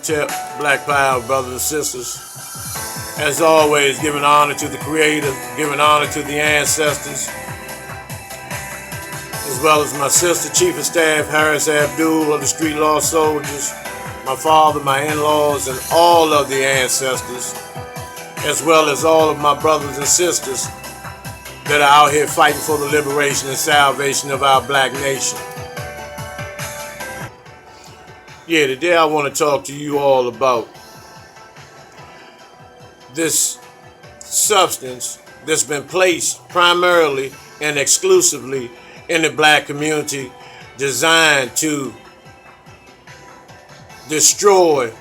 Tip, Black Power, brothers and sisters. As always, giving honor to the Creator, giving honor to the ancestors, as well as my sister, Chief of Staff Harris Abdul of the Street Law Soldiers, my father, my in-laws, and all of the ancestors, as well as all of my brothers and sisters that are out here fighting for the liberation and salvation of our black nation. Yeah, today I want to talk to you all about this substance that's been placed primarily and exclusively in the black community, designed to destroy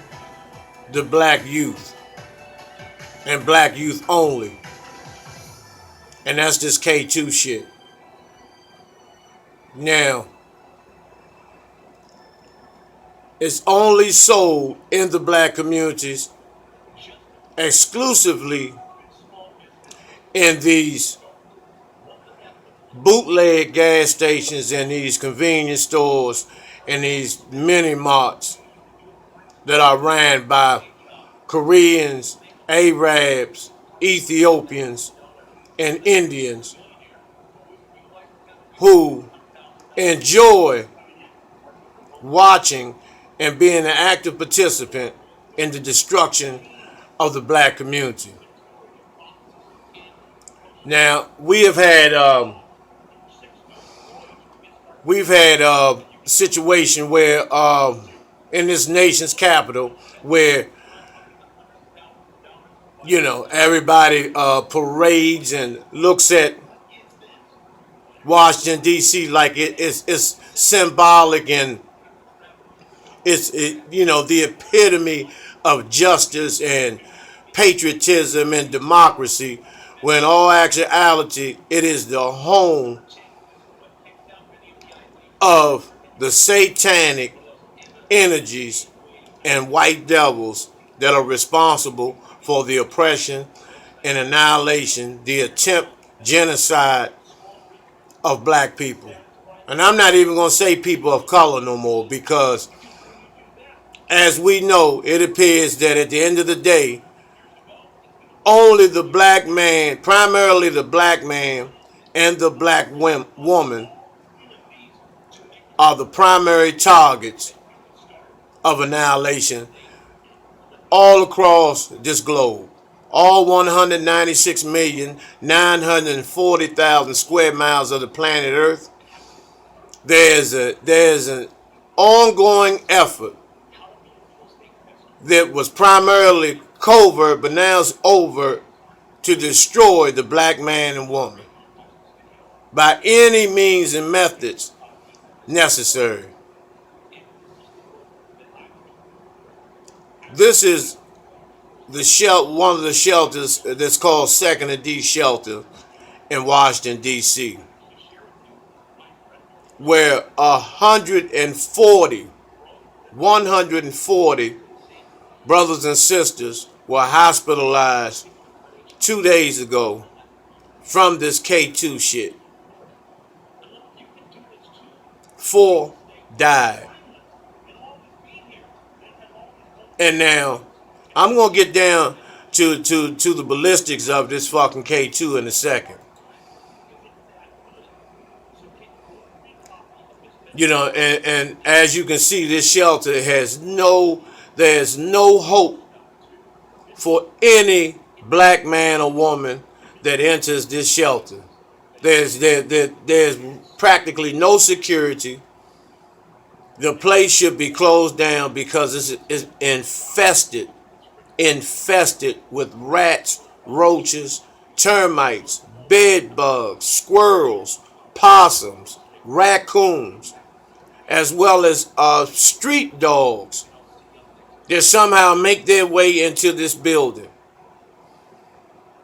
the black youth and black youth only. And that's this K2 shit. Now, it's only sold in the black communities exclusively in these bootleg gas stations and these convenience stores and these mini marts that are ran by Koreans, Arabs, Ethiopians, and Indians who enjoy watching and being an active participant in the destruction of the black community. Now, we've had a situation where in this nation's capital where everybody parades and looks at Washington D.C. like it's symbolic and it's the epitome of justice and patriotism and democracy, when in all actuality it is the home of the satanic energies and white devils that are responsible for the oppression and annihilation, the attempt genocide of black people. And I'm not even going to say people of color no more, because as we know, it appears that at the end of the day, only the black man, primarily the black man and the black woman, are the primary targets of annihilation all across this globe. All 196,940,000 square miles of the planet Earth. There's an ongoing effort that was primarily covert, but now it's overt, to destroy the black man and woman by any means and methods necessary. This is one of the shelters that's called Second and D Shelter in Washington, D.C., where 140 brothers and sisters were hospitalized 2 days ago from this K2 shit. 4 died. And now, I'm going to get down to the ballistics of this fucking K2 in a second. And as you can see, this shelter there's no hope for any black man or woman that enters this shelter. There's practically no security. The place should be closed down because it's infested with rats, roaches, termites, bed bugs, squirrels, possums, raccoons, as well as street dogs that somehow make their way into this building.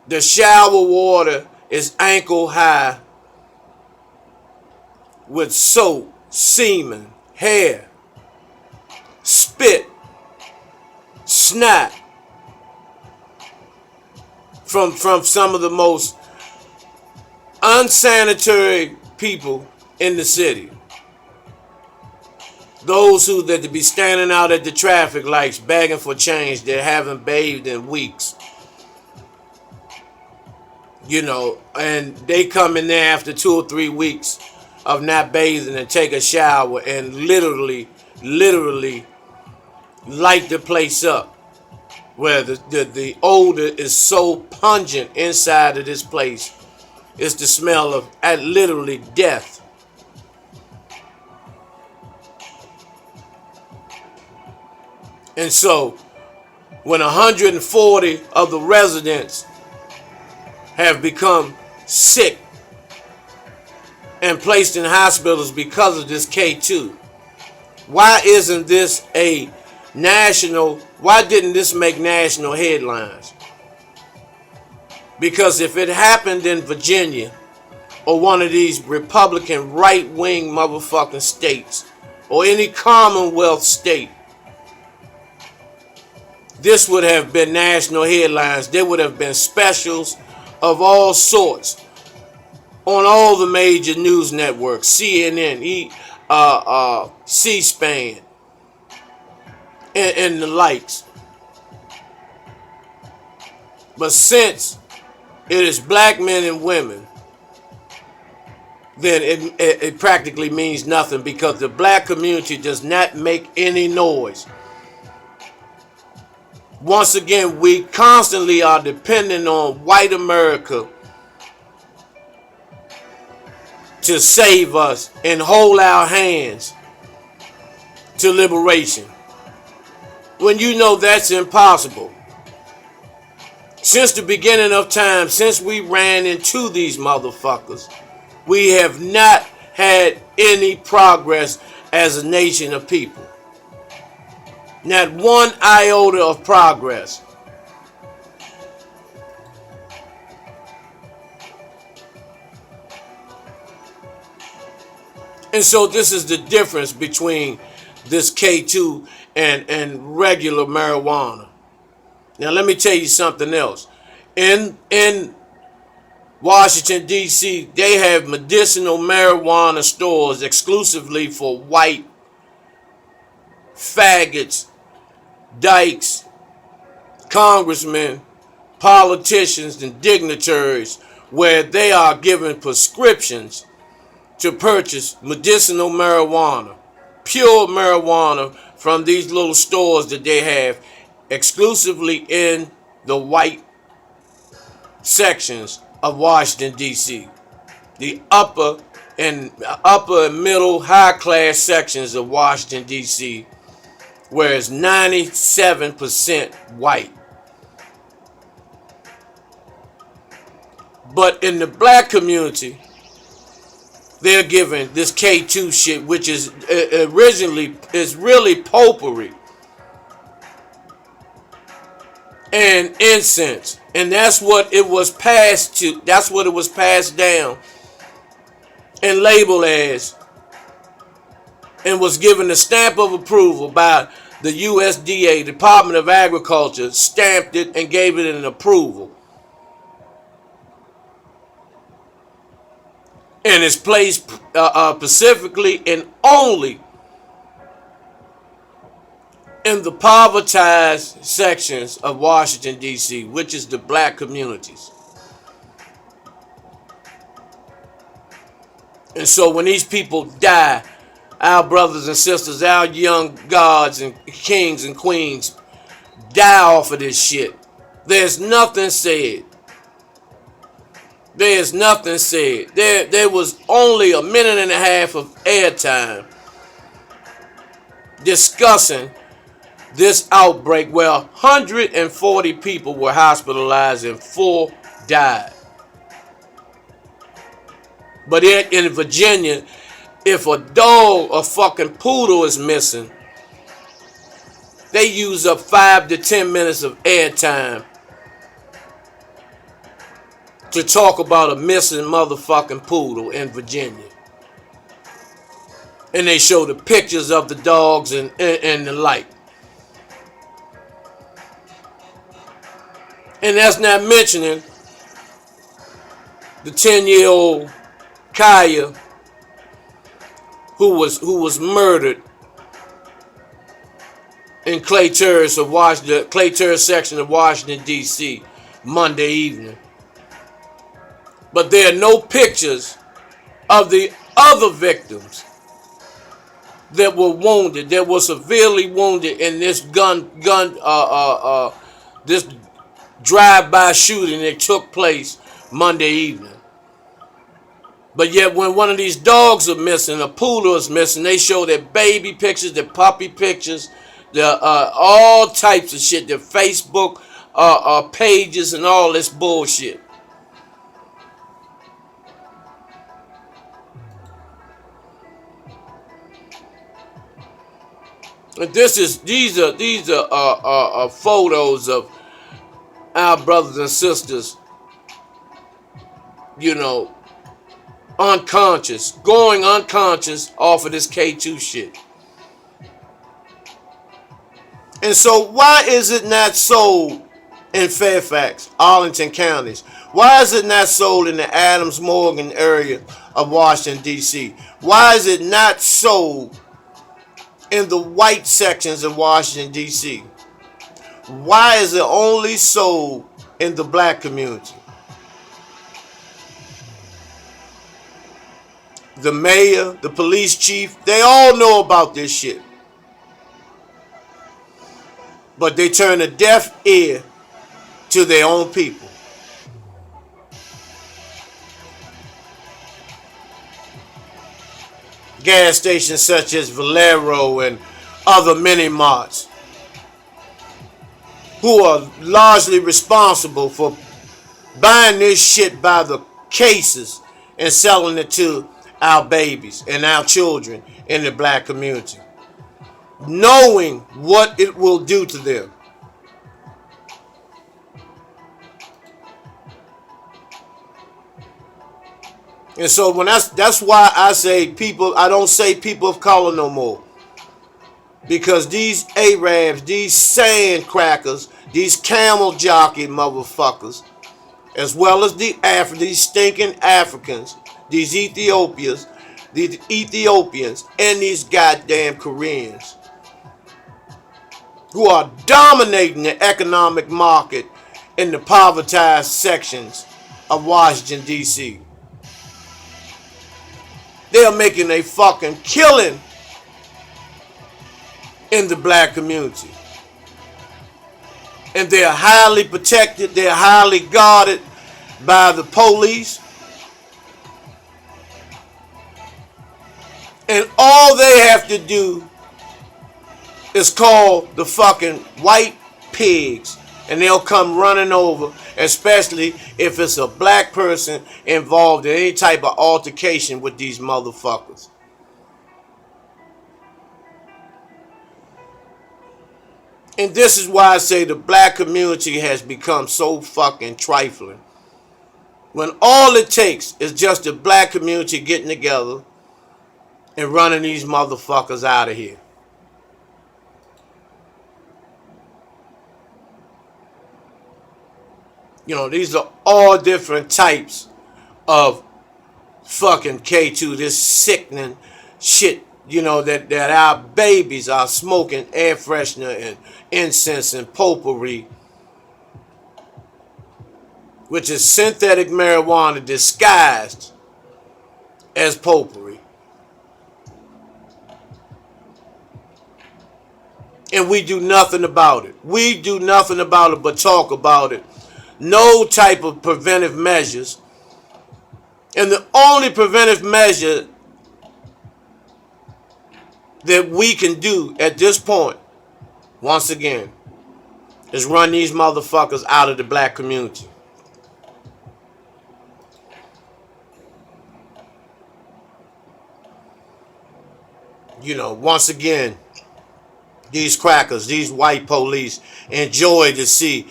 The shower water is ankle high with soap, semen, hair, spit, snot from some of the most unsanitary people in the city. Those who that to be standing out at the traffic lights begging for change that haven't bathed in weeks. And they come in there after 2 or 3 weeks of not bathing and take a shower and literally light the place up. Where the odor is so pungent inside of this place. It's the smell of literally death. And so, when 140 of the residents have become sick and placed in hospitals because of this K2, why isn't this a national? Why didn't this make national headlines? Because if it happened in Virginia or one of these Republican right-wing motherfucking states or any Commonwealth state, this would have been national headlines. There would have been specials of all sorts on all the major news networks, CNN, C-SPAN, and the likes. But since it is black men and women, then it practically means nothing, because the black community does not make any noise. Once again, we constantly are dependent on white America to save us and hold our hands to liberation, when you know that's impossible. Since the beginning of time, since we ran into these motherfuckers, we have not had any progress as a nation of people. Not one iota of progress. And so this is the difference between this K2 and regular marijuana. Now let me tell you something else. In Washington, D.C., they have medicinal marijuana stores exclusively for white faggots, dykes, congressmen, politicians, and dignitaries, where they are given prescriptions to purchase medicinal marijuana, pure marijuana, from these little stores that they have exclusively in the white sections of Washington, D.C. The upper and middle high class sections of Washington, D.C., where it's 97% white. But in the black community, they're giving this K2 shit, which is originally is really potpourri and incense, and that's what it was passed to. That's what it was passed down and labeled as, and was given the stamp of approval by the USDA, Department of Agriculture, stamped it and gave it an approval. And it's placed specifically and only in the povertized sections of Washington, D.C., which is the black communities. And so when these people die, our brothers and sisters, our young gods and kings and queens die off of this shit, there's nothing said. There's nothing said. There was only a minute and a half of airtime discussing this outbreak, where 140 people were hospitalized and 4 died. But in Virginia, if a dog or fucking poodle is missing, they use up 5 to 10 minutes of airtime to talk about a missing motherfucking poodle in Virginia. And they show the pictures of the dogs and the like. And that's not mentioning the 10-year-old Kaya who was murdered in Clay Terrace of Washington, Clay Terrace section of Washington D.C. Monday evening. But there are no pictures of the other victims that were wounded, that were severely wounded in this this drive-by shooting that took place Monday evening. But yet when one of these dogs are missing, a poodle is missing, they show their baby pictures, their puppy pictures, their all types of shit, their Facebook pages and all this bullshit. And these are photos of our brothers and sisters, you know, going unconscious off of this K2 shit. And so why is it not sold in Fairfax, Arlington counties? Why is it not sold in the Adams Morgan area of Washington, D.C.? Why is it not sold in the white sections of Washington, D.C.? Why is it only sold in the black community? The mayor, the police chief, they all know about this shit. But they turn a deaf ear to their own people. Gas stations such as Valero and other mini marts, who are largely responsible for buying this shit by the cases and selling it to our babies and our children in the black community, knowing what it will do to them. And so when that's why I say people, I don't say people of color no more. Because these Arabs, these sand crackers, these camel jockey motherfuckers, as well as these stinking Africans, these Ethiopians, and these goddamn Koreans, who are dominating the economic market in the povertized sections of Washington, D.C. They are making a fucking killing in the black community. And they're highly protected, they're highly guarded by the police. And all they have to do is call the fucking white pigs and they'll come running over, especially if it's a black person involved in any type of altercation with these motherfuckers. And this is why I say the black community has become so fucking trifling. When all it takes is just the black community getting together and running these motherfuckers out of here. You know, these are all different types of fucking K2, this sickening shit, you know, that our babies are smoking air freshener and incense and potpourri, which is synthetic marijuana disguised as potpourri. And we do nothing about it. We do nothing about it but talk about it. No type of preventive measures. And the only preventive measure that we can do at this point, once again, is run these motherfuckers out of the black community. You know, once again, these crackers, these white police enjoy to see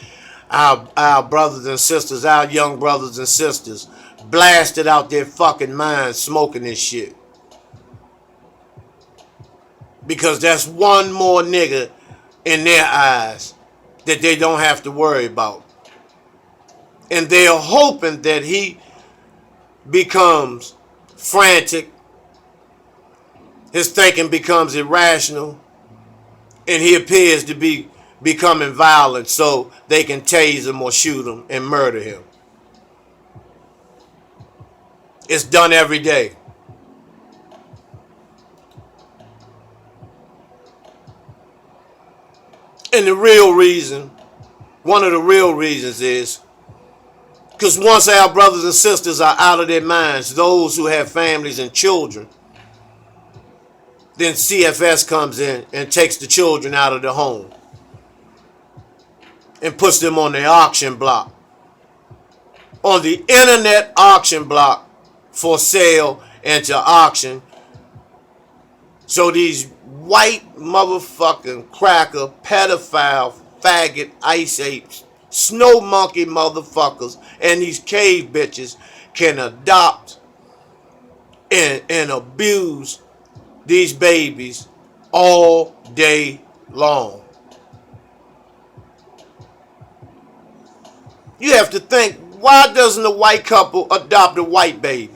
our brothers and sisters, our young brothers and sisters, blasted out their fucking minds smoking this shit. Because that's one more nigga in their eyes that they don't have to worry about. And they're hoping that he becomes frantic, his thinking becomes irrational, and he appears to be becoming violent so they can tase him or shoot him and murder him. It's done every day. And the real reason, one of the real reasons is because once our brothers and sisters are out of their minds, those who have families and children, then CFS comes in and takes the children out of the home and puts them on the auction block. On the internet auction block for sale and to auction. So these white motherfucking cracker, pedophile, faggot, ice apes, snow monkey motherfuckers, and these cave bitches can adopt and abuse these babies all day long. You have to think, why doesn't a white couple adopt a white baby?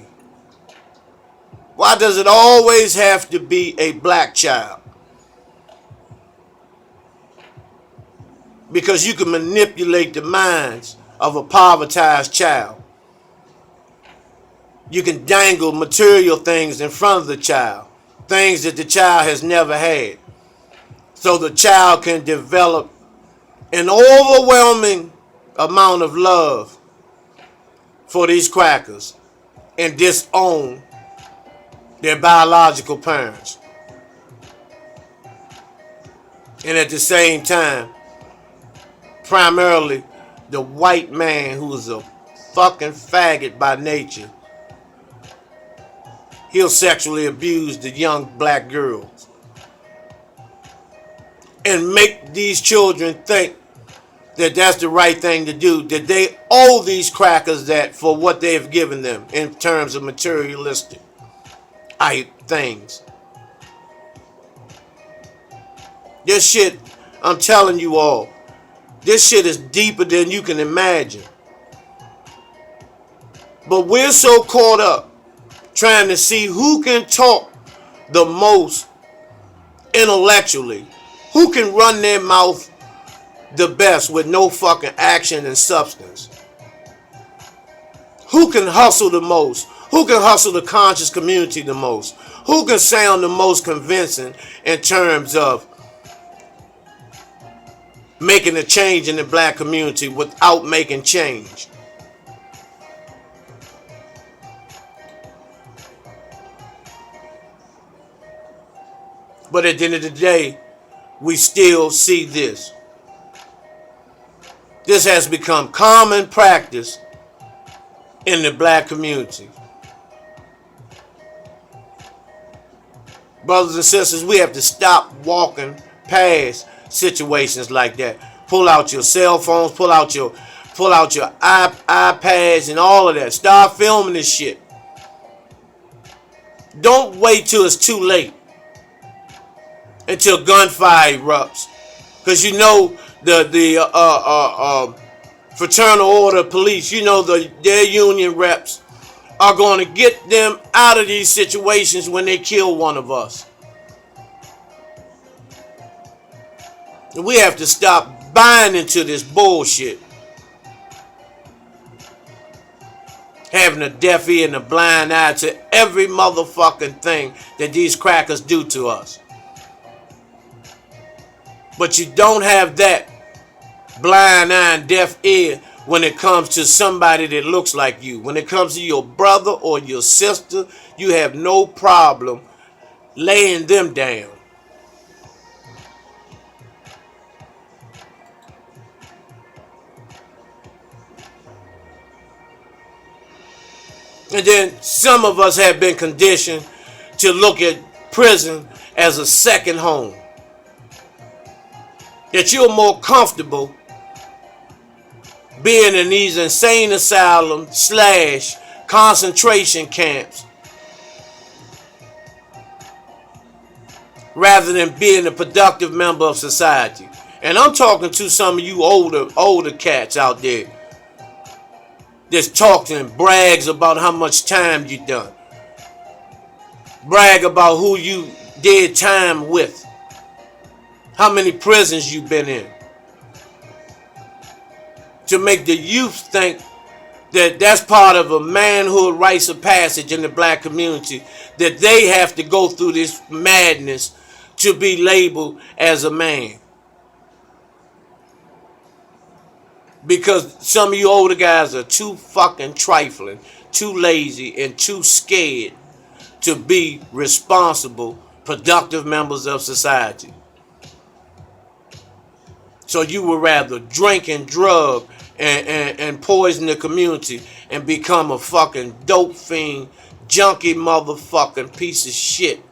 Why does it always have to be a black child? Because you can manipulate the minds of a povertized child. You can dangle material things in front of the child, things that the child has never had, so the child can develop an overwhelming amount of love for these crackers and disown their biological parents. And at the same time, primarily the white man who is a fucking faggot by nature, he'll sexually abuse the young black girls and make these children think that that's the right thing to do, that they owe these crackers that for what they've given them in terms of materialistic things. This shit, I'm telling you all, this shit is deeper than you can imagine. But we're so caught up trying to see who can talk the most intellectually, who can run their mouth the best with no fucking action and substance, who can hustle the most, who can hustle the conscious community the most, who can sound the most convincing in terms of making a change in the black community without making change. But at the end of the day, we still see this. This has become common practice in the black community. Brothers and sisters, we have to stop walking past situations like that. Pull out your cell phones, pull out your iPads and all of that. Start filming this shit. Don't wait till it's too late, until gunfire erupts, because you know the fraternal order police, you know their union reps are going to get them out of these situations when they kill one of us. And we have to stop buying into this bullshit, having a deaf ear and a blind eye to every motherfucking thing that these crackers do to us. But you don't have that blind eye and deaf ear when it comes to somebody that looks like you. When it comes to your brother or your sister, you have no problem laying them down. And then some of us have been conditioned to look at prison as a second home. That you're more comfortable being in these insane asylums / concentration camps rather than being a productive member of society. And I'm talking to some of you older cats out there that talks and brags about how much time you done. Brag about who you did time with. how many prisons you've been in, to make the youth think that that's part of a manhood rites of passage in the black community, that they have to go through this madness to be labeled as a man. Because some of you older guys are too fucking trifling, too lazy, and too scared to be responsible, productive members of society. So you would rather drink and drug and poison the community and become a fucking dope fiend, junkie motherfucking piece of shit.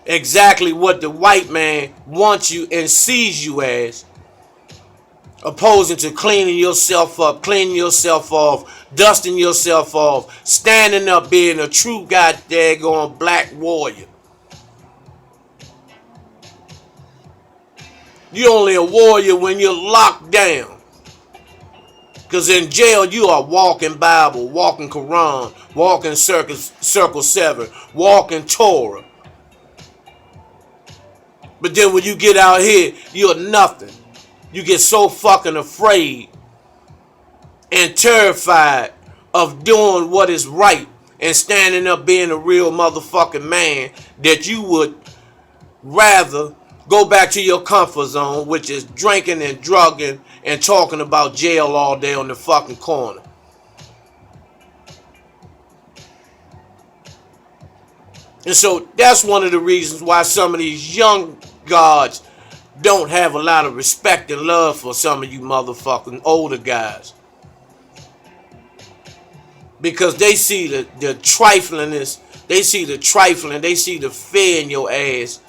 Exactly what the white man wants you and sees you as, opposing to cleaning yourself up, cleaning yourself off, dusting yourself off, standing up, being a true goddamn black warrior. You're only a warrior when you're locked down. Because in jail, you are walking Bible, walking Quran, walking Circle 7, walking Torah. But then when you get out here, you're nothing. You get so fucking afraid and terrified of doing what is right and standing up being a real motherfucking man that you would rather go back to your comfort zone, which is drinking and drugging and talking about jail all day on the fucking corner. And so that's one of the reasons why some of these young guards don't have a lot of respect and love for some of you motherfucking older guys. Because they see the triflingness, they see the trifling, they see the fear in your ass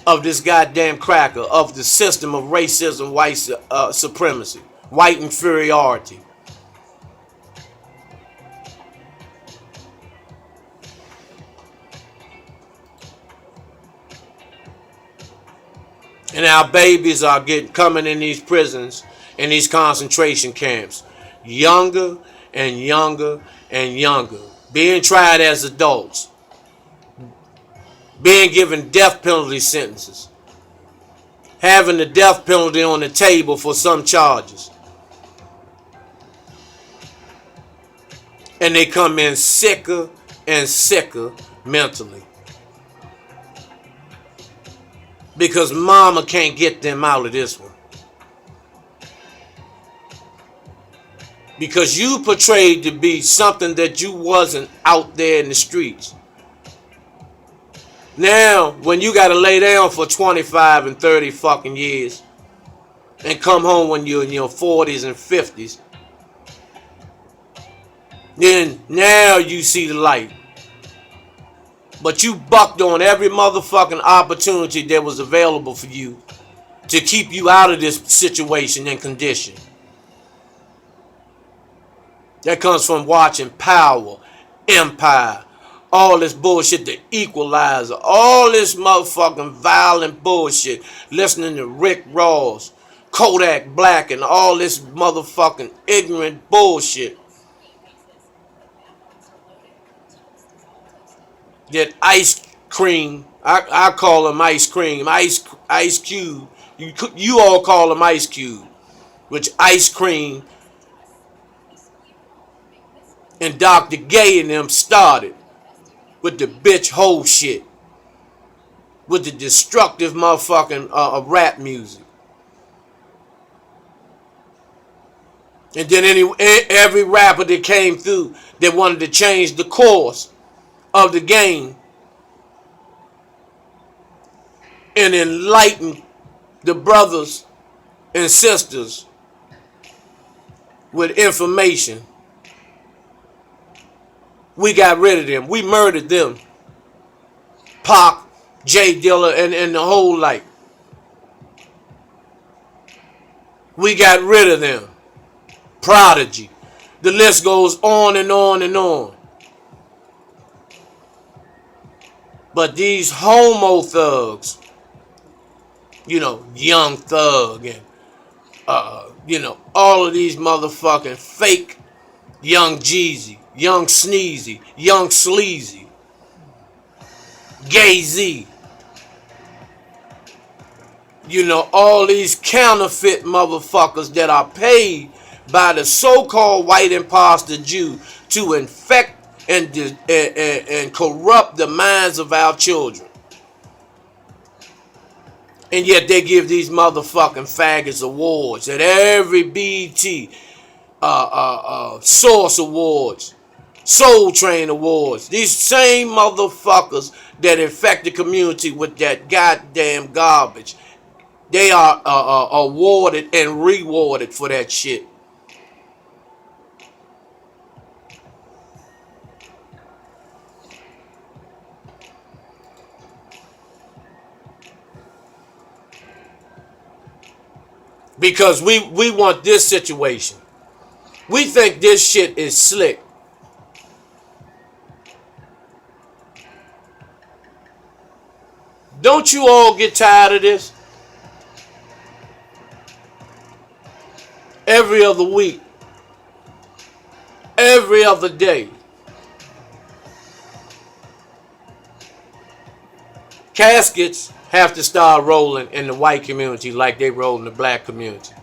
of this goddamn cracker, of the system of racism, white supremacy, white inferiority. And our babies are coming in these prisons, in these concentration camps, younger and younger and younger, being tried as adults, being given death penalty sentences, having the death penalty on the table for some charges. And they come in sicker and sicker mentally. Because mama can't get them out of this one. Because you portrayed to be something that you wasn't out there in the streets. Now, when you got to lay down for 25 and 30 fucking years and come home when you're in your 40s and 50s, then now you see the light. But you bucked on every motherfucking opportunity that was available for you to keep you out of this situation and condition. That comes from watching Power, Empire, all this bullshit, The Equalizer, all this motherfucking violent bullshit, listening to Rick Ross, Kodak Black, and all this motherfucking ignorant bullshit. That Ice Cream, I call him Ice Cream, Ice Cube, you all call him Ice Cube, which Ice Cream and Dr. Gay and them started with the bitch hole shit, with the destructive motherfucking rap music. And then every rapper that came through that wanted to change the course of the game and enlighten the brothers and sisters with information, we got rid of them. We murdered them. Pac, Jay Dilla, and the whole like. We got rid of them. Prodigy. The list goes on and on and on. But these homo thugs, Young Thug and, all of these motherfucking fake Young Jeezy, Young Sneezy, Young Sleazy, Gay Z, all these counterfeit motherfuckers that are paid by the so-called white imposter Jew to infect and corrupt the minds of our children. And yet they give these motherfucking faggots awards at every BET, Source Awards, Soul Train Awards. These same motherfuckers that infect the community with that goddamn garbage, they are awarded and rewarded for that shit. Because we want this situation. We think this shit is slick. Don't you all get tired of this? Every other week, every other day, caskets have to start rolling in the white community like they roll in the black community.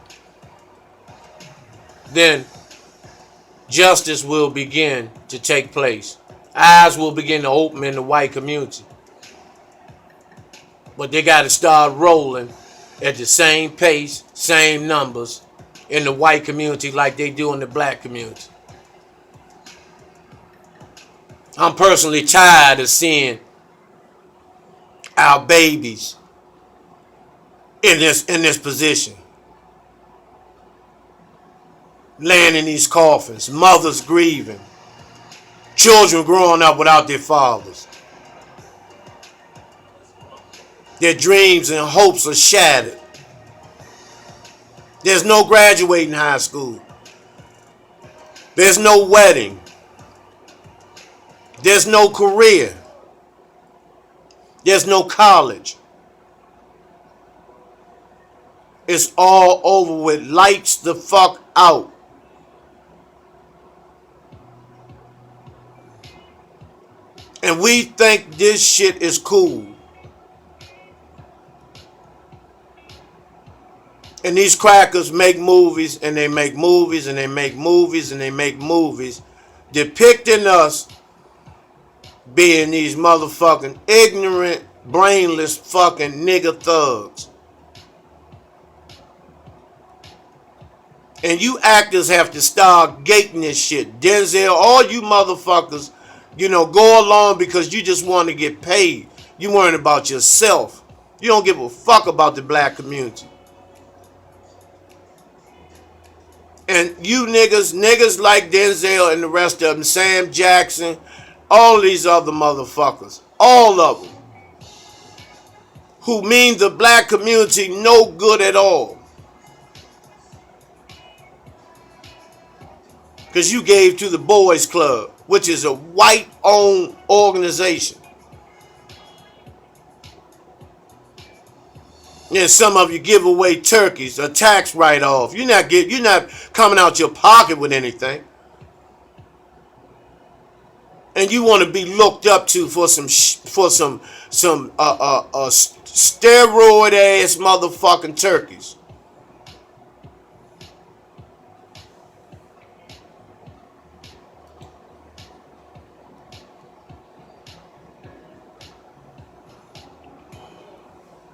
Then justice will begin to take place. Eyes will begin to open in the white community. But they got to start rolling at the same pace, same numbers in the white community like they do in the black community. I'm personally tired of seeing our babies in this position, laying in these coffins, mothers grieving, children growing up without their fathers. Their dreams and hopes are shattered. There's no graduating high school. There's no wedding. There's no career. There's no college. It's all over with. Lights the fuck out. And we think this shit is cool. And these crackers make movies and they make movies and they make movies and they make movies depicting us being these motherfucking ignorant, brainless fucking nigger thugs. And you actors have to start gating this shit. Denzel, all you motherfuckers, go along because you just want to get paid. You worrying about yourself. You don't give a fuck about the black community. And you niggas like Denzel and the rest of them, Sam Jackson, all these other motherfuckers, all of them, who mean the black community no good at all. Because you gave to the Boys Club, which is a white-owned organization. And some of you give away turkeys, a tax write-off. You're not coming out your pocket with anything. And you want to be looked up to for some steroid ass motherfucking turkeys.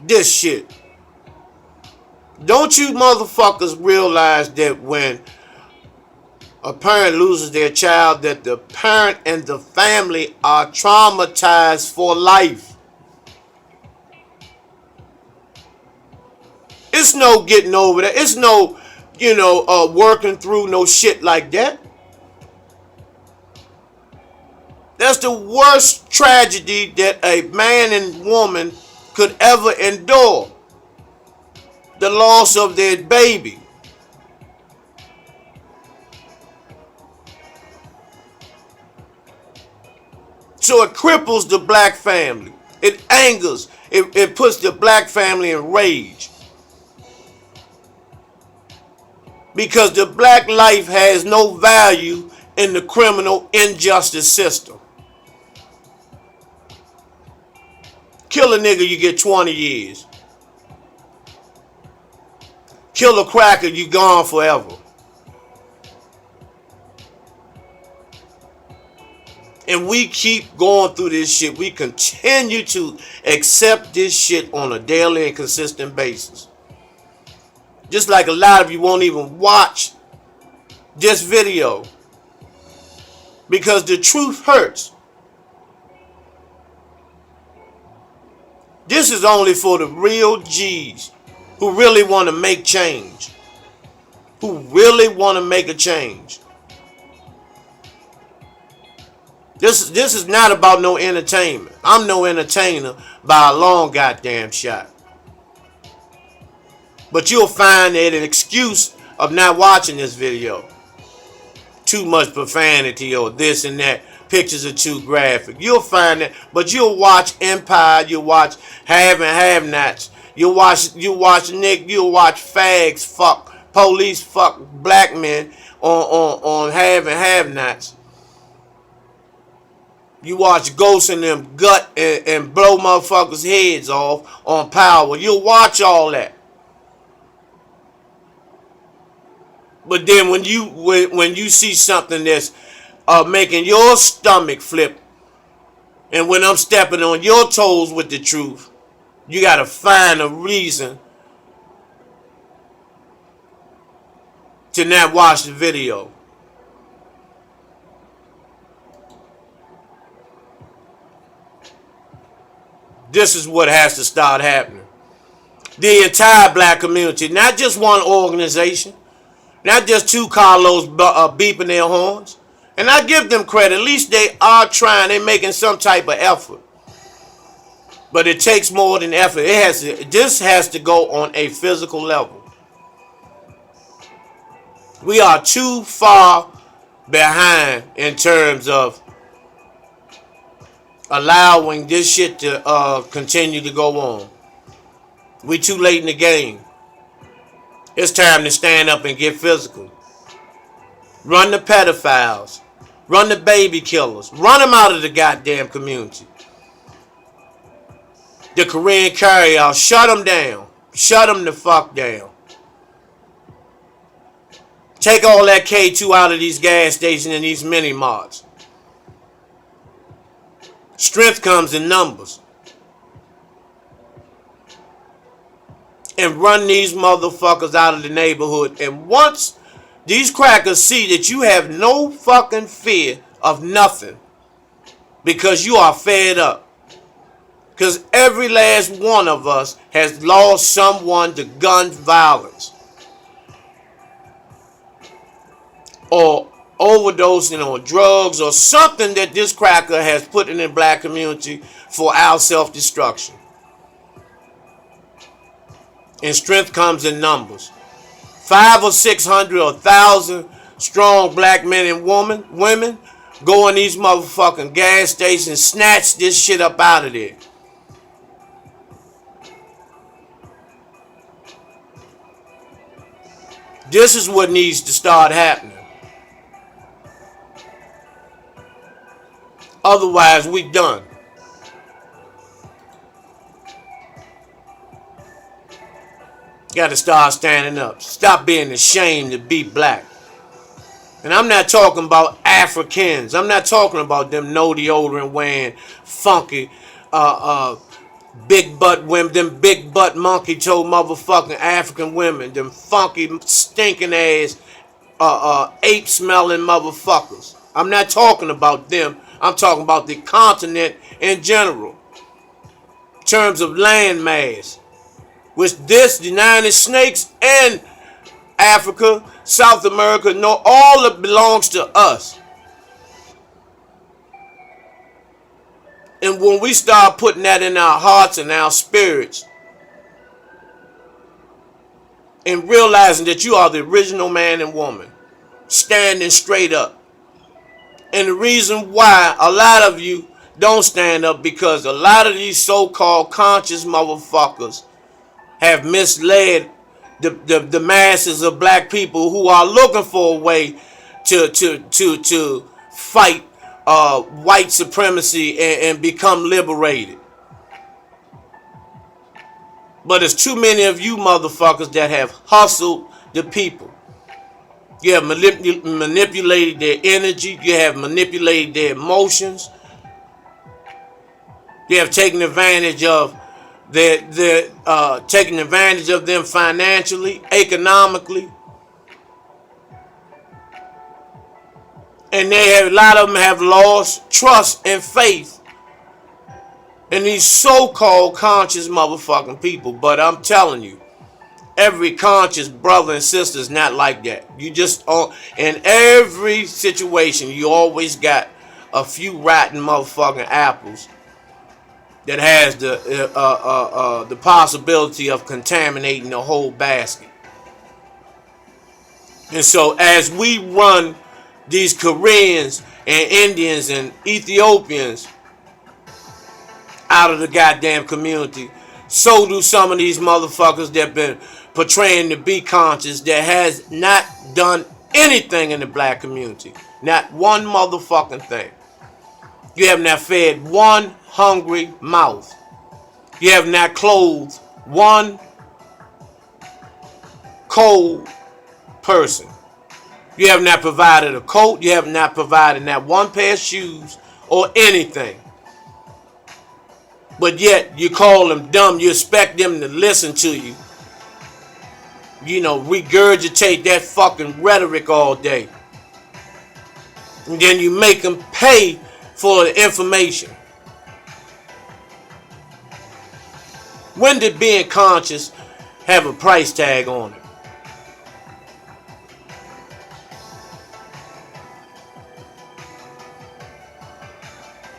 This shit. Don't you motherfuckers realize that when a parent loses their child, that the parent and the family are traumatized for life? It's no getting over that. It's no, working through no shit like that. That's the worst tragedy that a man and woman could ever endure. The loss of their baby. So it cripples the black family. It angers. It puts the black family in rage. Because the black life has no value in the criminal injustice system. Kill a nigga, you get 20 years. Kill a cracker, you gone forever. And we keep going through this shit. We continue to accept this shit on a daily and consistent basis. Just like a lot of you won't even watch this video because the truth hurts. This is only for the real G's who really want to make change. Who really want to make a change. This is not about no entertainment. I'm no entertainer by a long goddamn shot. But you'll find that an excuse of not watching this video. Too much profanity or this and that. Pictures are too graphic. You'll find that. But you'll watch Empire. You'll watch Have and Have-Nots. You'll watch Nick. You'll watch fags fuck police fuck black men on Have and Have-Nots. You watch ghosts in them gut and blow motherfuckers' heads off on Power. You'll watch all that. But then when you see something that's making your stomach flip, and when I'm stepping on your toes with the truth, you gotta find a reason to not watch the video. This is what has to start happening. The entire black community, not just one organization, not just two Carlos beeping their horns. And I give them credit. At least they are trying. They're making some type of effort. But it takes more than effort. This has to go on a physical level. We are too far behind in terms of allowing this shit to continue to go on. We too late in the game. It's time to stand up and get physical. Run the pedophiles. Run the baby killers. Run them out of the goddamn community. The Korean carryouts, shut them down. Shut them the fuck down. Take all that K2 out of these gas stations and these mini marts. Strength comes in numbers. And run these motherfuckers out of the neighborhood. And once these crackers see that you have no fucking fear of nothing, because you are fed up. Because every last one of us has lost someone to gun violence. Or overdosing on drugs or something that this cracker has put in the black community for our self-destruction. And strength comes in numbers. 500 or 600 or 1,000 strong black men and women go in these motherfucking gas stations, snatch this shit up out of there. This is what needs to start happening. Otherwise, we done. Got to start standing up. Stop being ashamed to be black. And I'm not talking about Africans. I'm not talking about them no deodorant wearing, funky, big butt women, them big butt monkey toe motherfucking African women, them funky stinking ass ape smelling motherfuckers. I'm not talking about them. I'm talking about the continent in general. In terms of land mass. Which this, the United Snakes and Africa, South America, no, all of it belongs to us. And when we start putting that in our hearts and our spirits, and realizing that you are the original man and woman, standing straight up. And the reason why a lot of you don't stand up, because a lot of these so-called conscious motherfuckers have misled the masses of black people who are looking for a way to fight white supremacy and become liberated. But there's too many of you motherfuckers that have hustled the people. You have manipulated their energy. You have manipulated their emotions. You have taken advantage of taking advantage of them financially, economically. And a lot of them have lost trust and faith in these so-called conscious motherfucking people. But I'm telling you, every conscious brother and sister is not like that. You just, in every situation, you always got a few rotten motherfucking apples that has the possibility of contaminating the whole basket. And so as we run these Koreans and Indians and Ethiopians out of the goddamn community, so do some of these motherfuckers that been portraying to be conscious that has not done anything in the black community. Not one motherfucking thing. You have not fed one hungry mouth. You have not clothed one cold person. You have not provided a coat. You have not provided not one pair of shoes or anything. But yet you call them dumb. You expect them to listen to you. You know, regurgitate that fucking rhetoric all day. And then you make them pay for the information. When did being conscious have a price tag on it?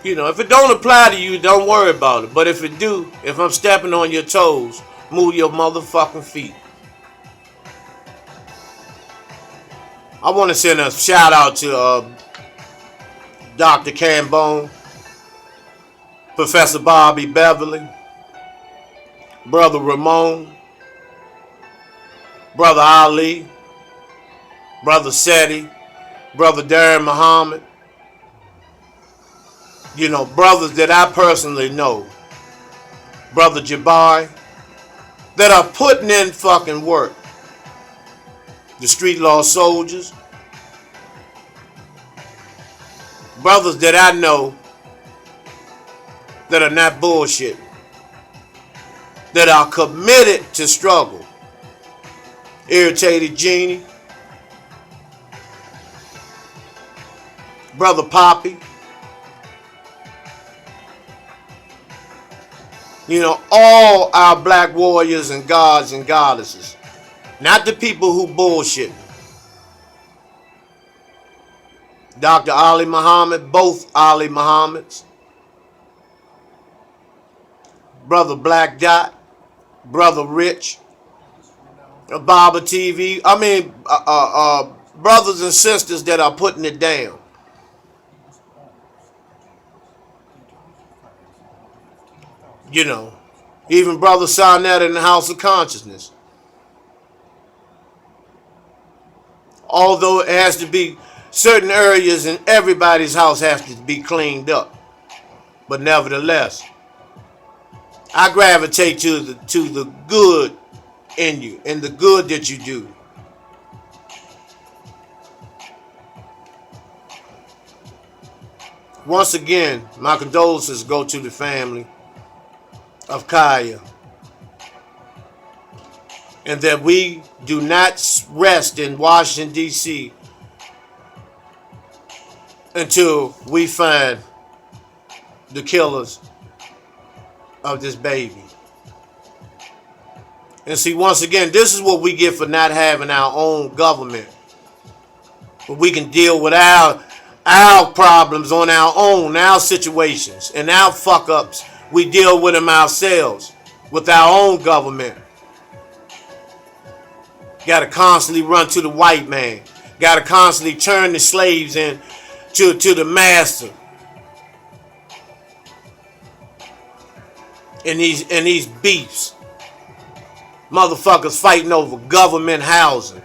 You know, if it don't apply to you, don't worry about it. But if it do, if I'm stepping on your toes, move your motherfucking feet. I want to send a shout out to Dr. Cambone, Professor Bobby Beverly, Brother Ramon, Brother Ali, Brother Seti, Brother Darren Muhammad. You know, brothers that I personally know, Brother Jabari, that are putting in fucking work. The street law soldiers, brothers that I know that are not bullshitting, that are committed to struggle. Irritated Genie, Brother Poppy, you know, all our black warriors and gods and goddesses. Not the people who bullshit. Dr. Ali Muhammad, both Ali Muhammads. Brother Black Dot, Brother Rich, Baba TV. I mean, brothers and sisters that are putting it down. You know, even Brother Sarnetta in the House of Consciousness. Although it has to be, certain areas in everybody's house has to be cleaned up. But nevertheless, I gravitate to the good in you and the good that you do. Once again, my condolences go to the family of Kaya. And that we do not rest in Washington, D.C. until we find the killers of this baby. And see, once again, this is what we get for not having our own government. But we can deal with our problems on our own, our situations, and our fuck-ups. We deal with them ourselves, with our own government. Got to constantly run to the white man. Got to constantly turn the slaves in to the master. And these beefs. Motherfuckers fighting over government housing.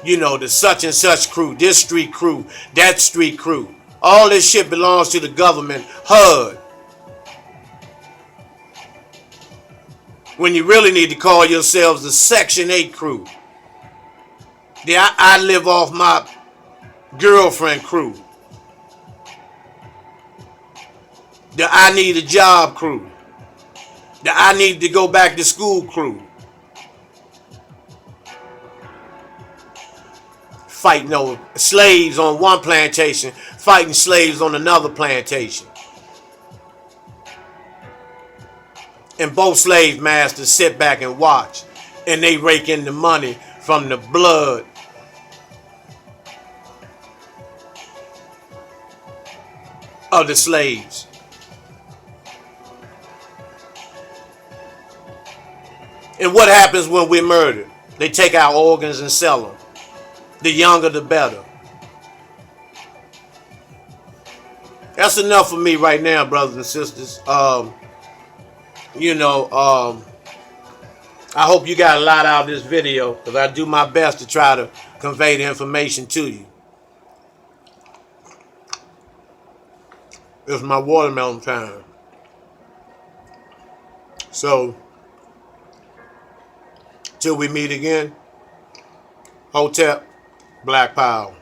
You know, the such and such crew, this street crew, that street crew. All this shit belongs to the government HUD. when you really need to call yourselves the Section 8 crew. I live off my girlfriend crew. The I need a job crew. The I need to go back to school crew. Fighting over slaves on one plantation, fighting slaves on another plantation. And both slave masters sit back and watch, and they rake in the money from the blood of the slaves. And what happens when we're murdered? They take our organs and sell them. The younger, the better. That's enough for me right now, brothers and sisters. I hope you got a lot out of this video, because I do my best to try to convey the information to you. It's my watermelon time. So, till we meet again, Hotep, Black Power.